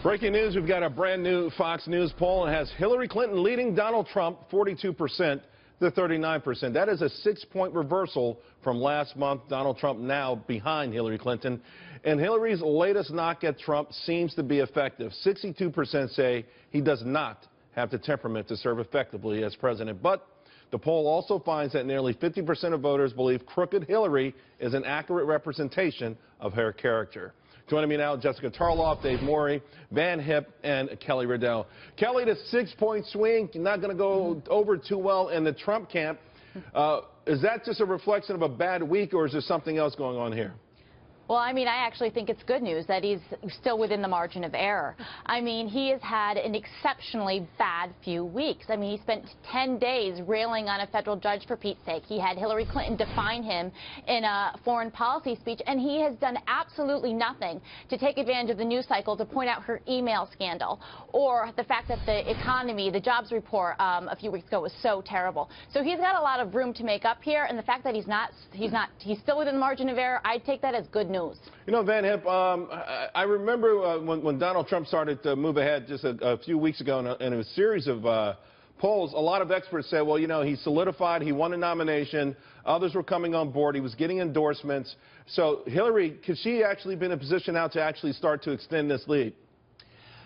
Breaking news, we've got a brand new Fox News poll. It has Hillary Clinton leading Donald Trump 42% to 39%. That is a 6-point reversal from last month. Donald Trump now behind Hillary Clinton. And Hillary's latest knock at Trump seems to be effective. 62% say he does not have the temperament to serve effectively as president. But the poll also finds that nearly 50% of voters believe crooked Hillary is an accurate representation of her character. Joining me now, Jessica Tarlov, Dave Morey, Van Hipp, and Kelly Riddell. Kelly, the 6-point swing, not going to go over too well in the Trump camp. Is that just a reflection of a bad week, or is there something else going on here? Well, I mean, I actually think it's good news that he's still within the margin of error. I mean, he has had an exceptionally bad few weeks. I mean, he spent 10 days railing on a federal judge, for Pete's sake. He had Hillary Clinton define him in a foreign policy speech, and he has done absolutely nothing to take advantage of the news cycle to point out her email scandal or the fact that the economy, the jobs report a few weeks ago was so terrible. So he's got a lot of room to make up here, and the fact that he's still within the margin of error, I'd take that as good news. You know, Van Hipp, I remember when Donald Trump started to move ahead just a few weeks ago in a series of polls, a lot of experts said, well, you know, he solidified, he won a nomination, others were coming on board, he was getting endorsements. So Hillary, could she actually be in a position now to actually start to extend this lead?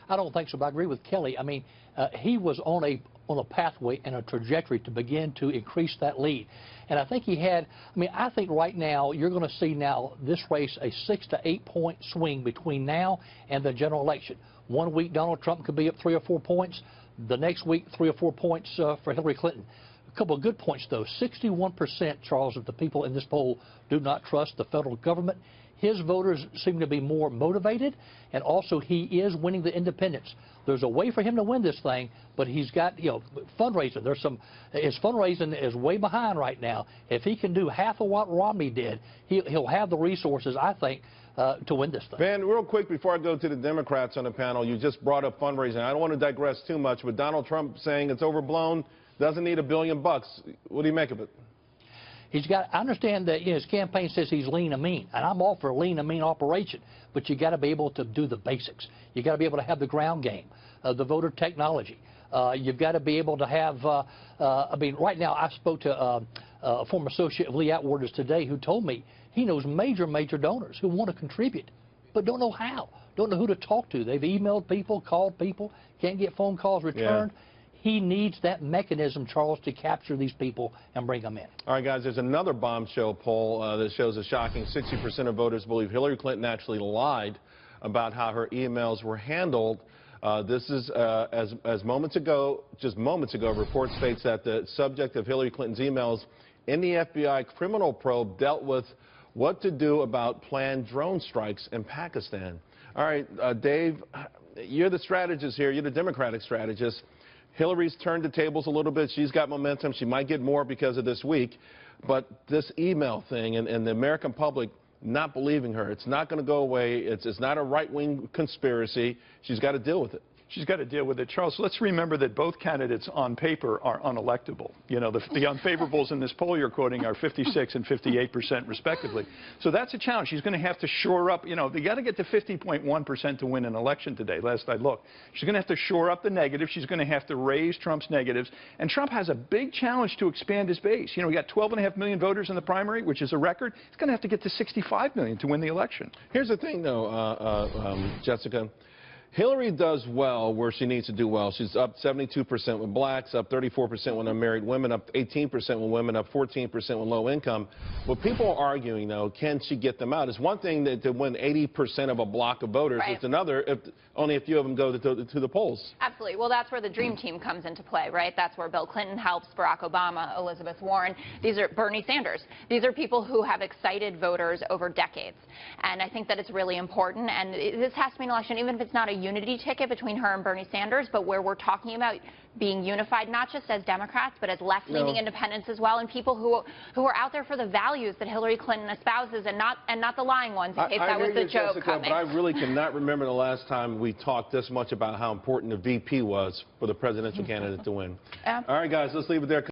I don't think so, but I agree with Kelly. I mean, he was on a pathway and a trajectory to begin to increase that lead. And I think he had, I mean, I think right now you're going to see now this race a 6 to 8 point swing between now and the general election. One week Donald Trump could be up 3 or 4 points. The next week 3 or 4 points for Hillary Clinton. A couple of good points though. 61%, Charles, of the people in this poll do not trust the federal government. His voters seem to be more motivated, and also he is winning the independents. There's a way for him to win this thing, but he's got, you know, fundraising. His fundraising is way behind right now. If he can do half of what Romney did, he'll have the resources, I think, to win this thing. Van, real quick before I go to the Democrats on the panel, you just brought up fundraising. I don't want to digress too much, but Donald Trump saying it's overblown, doesn't need $1 billion. What do you make of it? I understand that, you know, his campaign says he's lean and mean, and I'm all for a lean and mean operation, but you got to be able to do the basics. You got to be able to have the ground game, the voter technology. You've got to be able to have, I mean, right now I spoke to a former associate of Lee Atwater's today who told me he knows major donors who want to contribute, but don't know how, don't know who to talk to. They've emailed people, called people, can't get phone calls returned. Yeah. He needs that mechanism, Charles, to capture these people and bring them in. All right, guys, there's another bombshell poll that shows a shocking 60% of voters believe Hillary Clinton actually lied about how her emails were handled. This is, as moments ago, report states that the subject of Hillary Clinton's emails in the FBI criminal probe dealt with what to do about planned drone strikes in Pakistan. All right, Dave, you're the strategist here. You're the Democratic strategist. Hillary's turned the tables a little bit. She's got momentum. She might get more because of this week. But this email thing and the American public not believing her, it's not going to go away. It's not a right-wing conspiracy. She's got to deal with it. She's got to deal with it. Charles, let's remember that both candidates on paper are unelectable. You know, the unfavorables in this poll you're quoting are 56 and 58% respectively. So that's a challenge. She's going to have to shore up, you know, they got to get to 50.1% to win an election today, last I looked. She's going to have to shore up the negatives. She's going to have to raise Trump's negatives. And Trump has a big challenge to expand his base. You know, he got 12.5 million voters in the primary, which is a record. He's going to have to get to 65 million to win the election. Here's the thing, though, Jessica. Hillary does well where she needs to do well. She's up 72% with blacks, up 34% with unmarried women, up 18% with women, up 14% with low income. What people are arguing, though, can she get them out? It's one thing to win 80% of a block of voters. Right. It's another if only a few of them go to the polls. Absolutely. Well, that's where the dream team comes into play, right? That's where Bill Clinton helps, Barack Obama, Elizabeth Warren. These are Bernie Sanders. These are people who have excited voters over decades. And I think that it's really important. And this has to be an election, even if it's not a unity ticket between her and Bernie Sanders, but where we're talking about being unified, not just as Democrats, but as left-leaning independents as well, and people who are out there for the values that Hillary Clinton espouses, and not the lying ones, in case that was the joke coming. But I really cannot remember the last time we talked this much about how important the VP was for the presidential candidate to win. Yeah. All right, guys, let's leave it there.